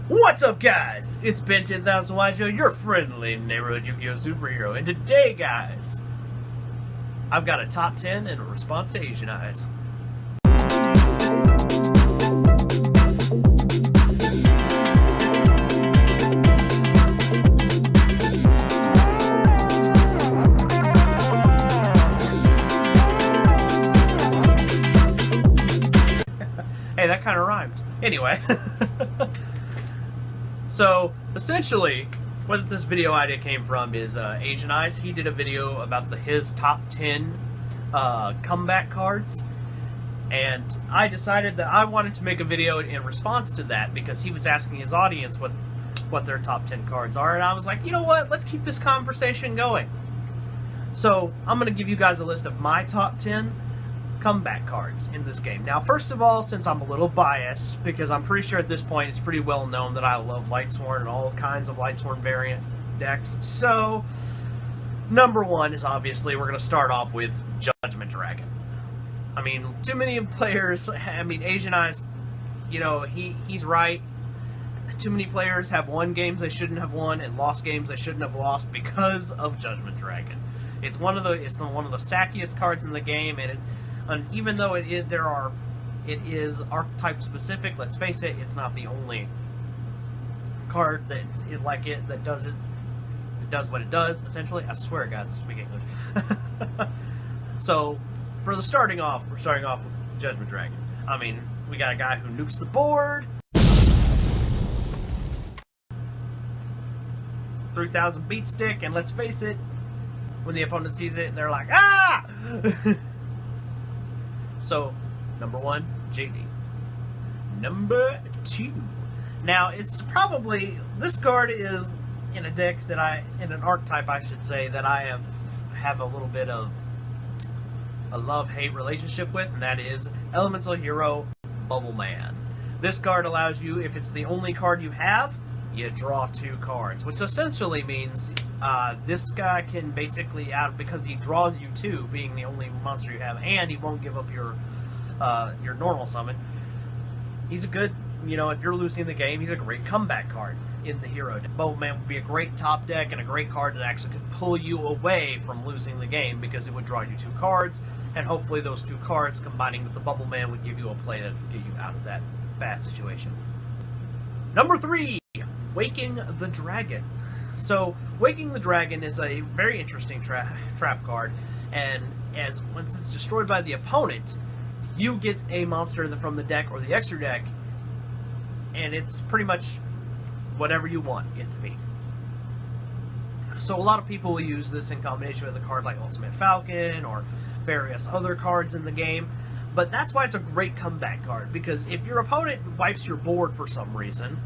What's up, guys? It's been 10,000 Yugioh, your friendly neighborhood Yu-Gi-Oh superhero, and today, guys, I've got a top 10 in response to Azeneyes. Hey, that kind of rhymed. Anyway. So, essentially, what this video idea came from is Azeneyes. He did a video about his top 10 comeback cards, and I decided that I wanted to make a video in response to that because he was asking his audience what their top 10 cards are, and I was like, you know what, let's keep this conversation going. So, I'm going to give you guys a list of my top 10 comeback cards in this game. Now, first of all, since I'm a little biased, because I'm pretty sure at this point it's pretty well known that I love Lightsworn and all kinds of Lightsworn variant decks, so number one is obviously we're going to start off with Judgment Dragon. I mean, too many players, Azeneyes, you know, he's right. Too many players have won games they shouldn't have won and lost games they shouldn't have lost because of Judgment Dragon. It's one of the sackiest cards in the game, and even though it is archetype specific, let's face it, it's not the only card that does what it does, essentially. I swear, guys, I speak English. So, for the starting off, we're starting off with Judgment Dragon. I mean, we got a guy who nukes the board. 3,000 beat stick, and let's face it, when the opponent sees it, they're like, ah! So, number one, JD. Number two. Now, it's probably, this card is in a deck that in an archetype, I should say, that I have a little bit of a love-hate relationship with, and that is Elemental Hero Bubble Man. This card allows you, if it's the only card you have, you draw 2 cards, which essentially means this guy can basically, because he draws you 2, being the only monster you have, and he won't give up your normal summon. He's a good, if you're losing the game, he's a great comeback card in the hero deck. Bubble Man would be a great top deck and a great card that actually could pull you away from losing the game because it would draw you 2 cards, and hopefully those 2 cards combining with the Bubble Man would give you a play that would get you out of that bad situation. Number 3. Waking the Dragon. So, Waking the Dragon is a very interesting trap card, and once it's destroyed by the opponent, you get a monster from the deck or the extra deck, and it's pretty much whatever you want it to be. So a lot of people will use this in combination with a card like Ultimate Falcon or various other cards in the game, but that's why it's a great comeback card, because if your opponent wipes your board for some reason,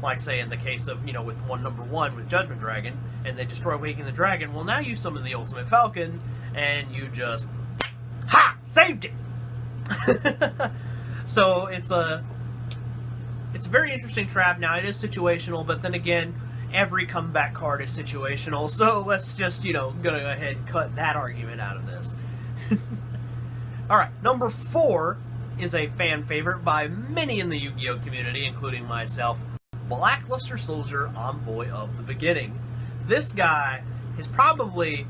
like say in the case of, with number one with Judgment Dragon, and they destroy Waking the Dragon, well, now you summon the Ultimate Falcon, and you just, ha! Saved it! So it's a very interesting trap. Now, it is situational, but then again, every comeback card is situational, so let's just, go ahead and cut that argument out of this. Alright, number 4 is a fan favorite by many in the Yu-Gi-Oh community, including myself. Blackluster Soldier, Envoy of the Beginning. This guy is probably,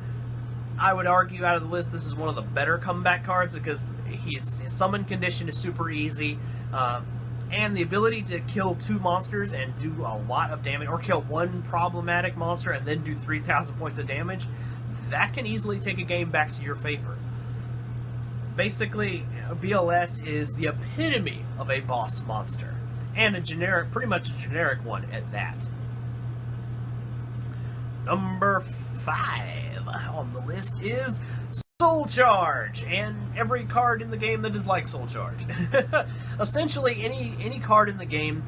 I would argue, out of the list, this is one of the better comeback cards because his summon condition is super easy, and the ability to kill 2 monsters and do a lot of damage, or kill 1 problematic monster and then do 3,000 points of damage, that can easily take a game back to your favor. Basically, BLS is the epitome of a boss monster. And pretty much a generic one at that. Number 5 on the list is Soul Charge, and every card in the game that is like Soul Charge. Essentially, any card in the game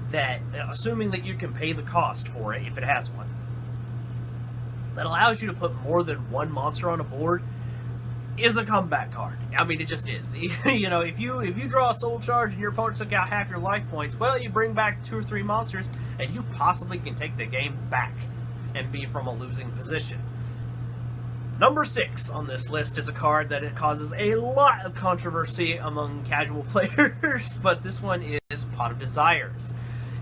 that, assuming that you can pay the cost for it, if it has one, that allows you to put more than 1 monster on a board, is a comeback card. I mean, it just is. If you draw a Soul Charge and your opponent took out half your life points, well, you bring back 2 or 3 monsters, and you possibly can take the game back and be from a losing position. Number 6 on this list is a card that it causes a lot of controversy among casual players, but this one is Pot of Desires.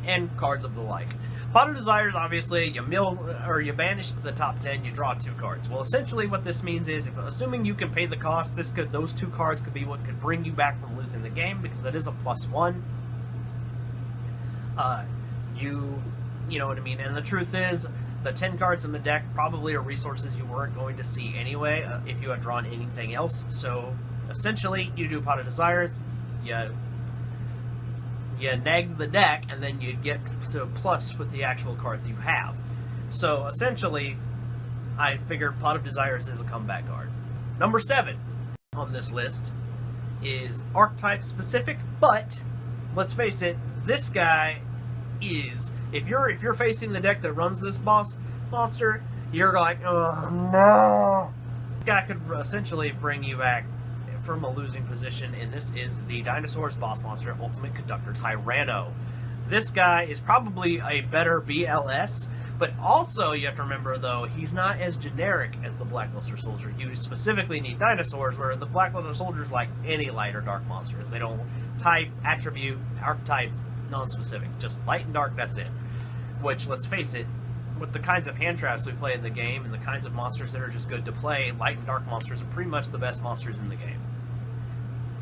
and cards of the like. Pot of Desires, obviously, you banish to the top 10, you draw 2 cards. Well, essentially what this means is, assuming you can pay the cost, those 2 cards could be what could bring you back from losing the game, because it is a +1. You know what I mean? And the truth is, the 10 cards in the deck probably are resources you weren't going to see anyway if you had drawn anything else. So, essentially, you do Pot of Desires, you neg the deck, and then you'd get to a plus with the actual cards you have. So, essentially, I figured Pot of Desires is a comeback card. Number 7 on this list is archetype specific, but let's face it, this guy is, if you're facing the deck that runs this monster, you're like, oh no. This guy could essentially bring you back from a losing position, and this is the Dinosaurs boss monster, Ultimate Conductor Tyranno. This guy is probably a better BLS, but also you have to remember, though, he's not as generic as the Blackluster Soldier. You specifically need dinosaurs, where the Blackluster Soldier's like any light or dark monsters. They don't type, attribute, archetype, non-specific. Just light and dark, that's it. Which, let's face it, with the kinds of hand traps we play in the game and the kinds of monsters that are just good to play, light and dark monsters are pretty much the best monsters in the game,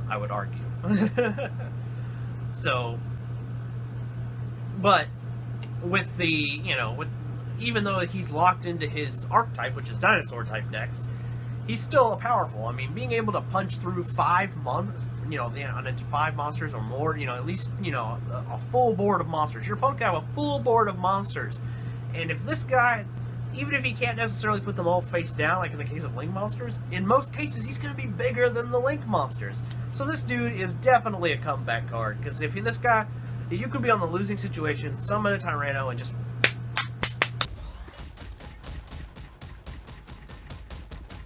I would argue. So, but with the, even though he's locked into his archetype, which is dinosaur type decks, he's still powerful. I mean, being able to punch through 5 monsters or more, at least, a full board of monsters. Your opponent can have a full board of monsters. And if this guy, even if he can't necessarily put them all face down, like in the case of Link monsters, in most cases he's going to be bigger than the Link monsters. So this dude is definitely a comeback card, because if you could be on the losing situation, summon a Tyranno and just... Go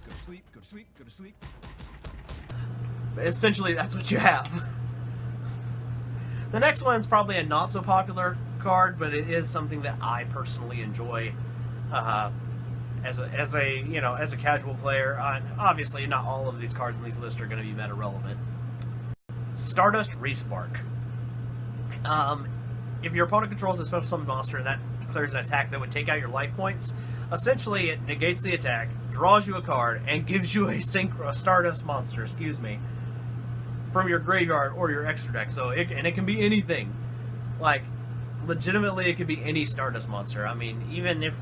to sleep, go to sleep, go to sleep. Essentially, that's what you have. The next one's probably a not so popular card, but it is something that I personally enjoy as a casual player. Obviously, not all of these cards in these lists are going to be meta relevant. Stardust Respark. If your opponent controls a special summon monster and that declares an attack that would take out your life points, essentially it negates the attack, draws you a card, and gives you a Stardust monster, from your graveyard or your extra deck. So it can be anything. Like, legitimately, it could be any Stardust monster. I mean, even if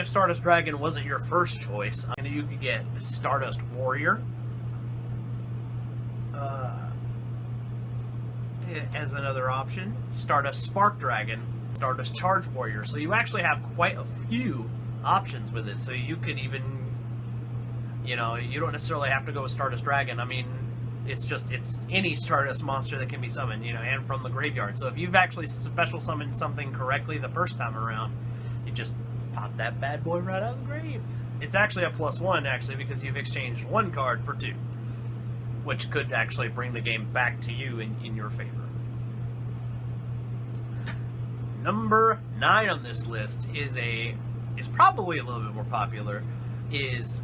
Stardust Dragon wasn't your first choice, you could get Stardust Warrior as another option, Stardust Spark Dragon, Stardust Charge Warrior. So you actually have quite a few options with it. So you could even, you don't necessarily have to go with Stardust Dragon. I mean, it's any Stardust monster that can be summoned, and from the graveyard. So if you've actually special summoned something correctly the first time around, you just pop that bad boy right out of the grave. It's actually a +1, actually, because you've exchanged 1 card for 2, which could actually bring the game back to you in your favor. Number 9 on this list is probably a little bit more popular, is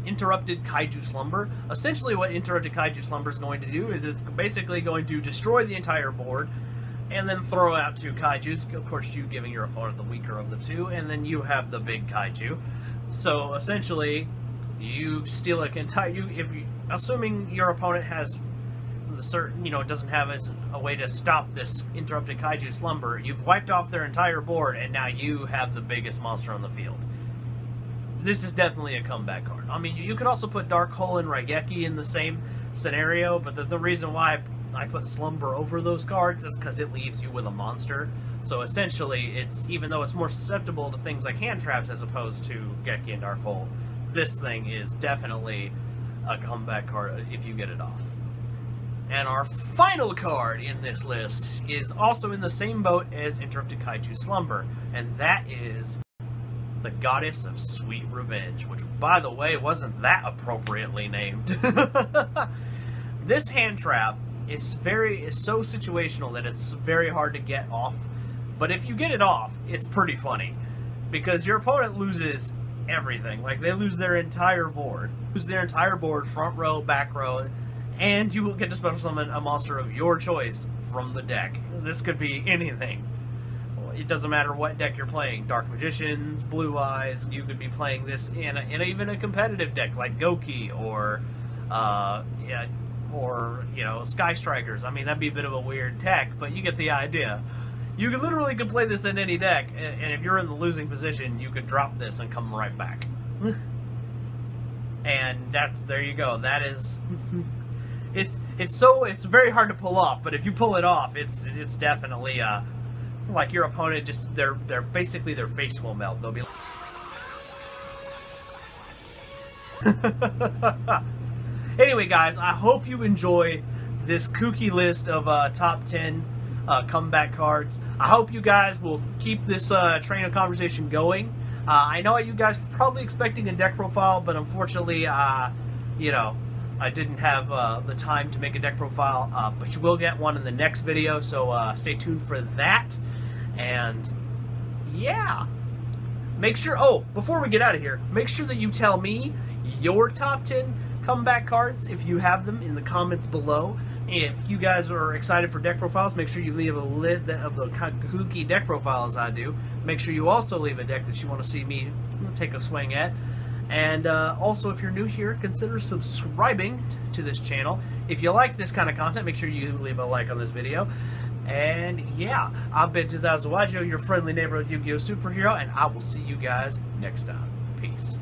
Interrupted Kaiju Slumber. Essentially what Interrupted Kaiju Slumber is going to do is it's basically going to destroy the entire board and then throw out 2 kaijus, of course you giving your opponent the weaker of the 2, and then you have the big kaiju. So essentially, you steal assuming your opponent has the certain, doesn't have a way to stop this Interrupted Kaiju Slumber, you've wiped off their entire board, and now you have the biggest monster on the field. This is definitely a comeback card. I mean, you could also put Dark Hole and Raigeki in the same scenario, but the reason why I put Slumber over those cards is because it leaves you with a monster. So essentially, even though it's more susceptible to things like hand traps as opposed to Geki and Dark Hole, this thing is definitely a comeback card if you get it off. And our final card in this list is also in the same boat as Interrupted Kaiju Slumber, and that is the Goddess of Sweet Revenge, which, by the way, wasn't that appropriately named. This hand trap is so situational that it's very hard to get off, but if you get it off, it's pretty funny, because your opponent loses everything. Like, they lose their entire board. Front row, back row, And you will get to special summon a monster of your choice from the deck. This could be anything. It doesn't matter what deck you're playing. Dark Magicians, Blue Eyes. You could be playing this in even a competitive deck like Goki or Sky Strikers. I mean, that'd be a bit of a weird deck, but you get the idea. You could play this in any deck, and if you're in the losing position, you could drop this and come right back. And there you go. That is, it's very hard to pull off, but if you pull it off, it's definitely like your opponent just their face will melt. They'll be Anyway, guys, I hope you enjoy this kooky list of top 10 comeback cards. I hope you guys will keep this train of conversation going. I know you guys were probably expecting a deck profile, but unfortunately, I didn't have the time to make a deck profile. But you will get one in the next video, so stay tuned for that. And yeah, make sure. Oh, before we get out of here, make sure that you tell me your top 10 comeback cards if you have them in the comments below. If you guys are excited for deck profiles, make sure you leave a list of the kooky deck profiles I do. Make sure you also leave a deck that you want to see me take a swing at. And also, if you're new here, consider subscribing to this channel. If you like this kind of content, make sure you leave a like on this video. And yeah, I've been 2000 Yugioh, your friendly neighborhood Yu-Gi-Oh superhero, and I will see you guys next time. Peace.